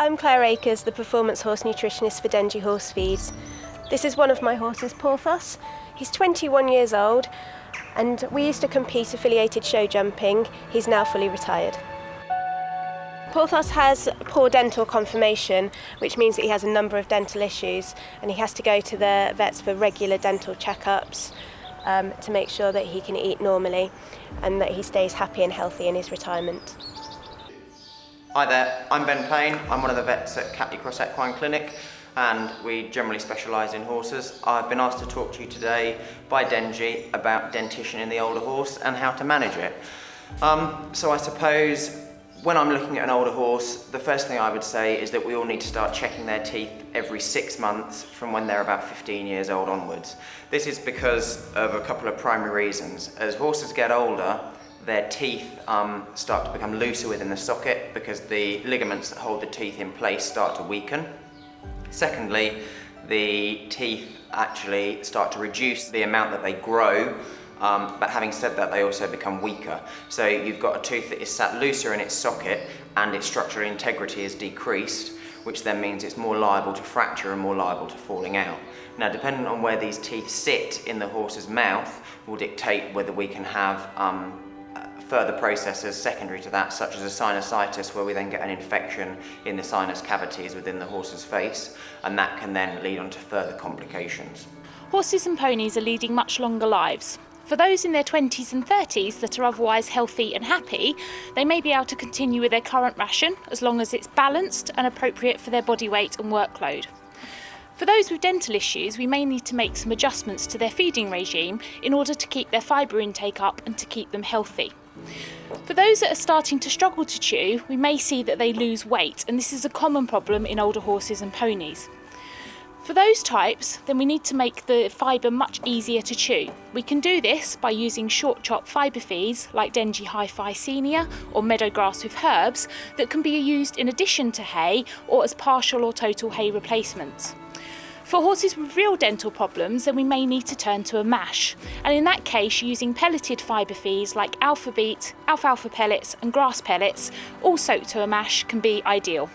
I'm Claire Akers, the performance horse nutritionist for Dengie Horse Feeds. This is one of my horses, Porthos. He's 21 years old and we used to compete affiliated show jumping. He's now fully retired. Porthos has poor dental conformation, which means that he has a number of dental issues and he has to go to the vets for regular dental checkups to make sure that he can eat normally and that he stays happy and healthy in his retirement. Hi there, I'm Ben Payne. I'm one of the vets at Catley Cross Equine Clinic and we generally specialise in horses. I've been asked to talk to you today by Dengie about dentition in the older horse and how to manage it. So I suppose when I'm looking at an older horse, the first thing I would say is that we all need to start checking their teeth every 6 months from when they're about 15 years old onwards. This is because of a couple of primary reasons. As horses get older, their teeth start to become looser within the socket because the ligaments that hold the teeth in place start to weaken. Secondly, the teeth actually start to reduce the amount that they grow, but having said that, they also become weaker. So you've got a tooth that is sat looser in its socket and its structural integrity is decreased, which then means it's more liable to fracture and more liable to falling out. Now, depending on where these teeth sit in the horse's mouth will dictate whether we can have further processes secondary to that, such as a sinusitis, where we then get an infection in the sinus cavities within the horse's face, and that can then lead on to further complications. Horses and ponies are leading much longer lives. For those in their 20s and 30s that are otherwise healthy and happy, they may be able to continue with their current ration as long as it's balanced and appropriate for their body weight and workload. For those with dental issues, we may need to make some adjustments to their feeding regime in order to keep their fibre intake up and to keep them healthy. For those that are starting to struggle to chew, we may see that they lose weight, and this is a common problem in older horses and ponies. For those types, then we need to make the fibre much easier to chew. We can do this by using short chop fibre feeds like Dengie Hi-Fi Senior or meadow grass with herbs that can be used in addition to hay or as partial or total hay replacements. For horses with real dental problems, then we may need to turn to a mash, and in that case using pelleted fibre feeds like alpha beet, alfalfa pellets and grass pellets, all soaked to a mash, can be ideal.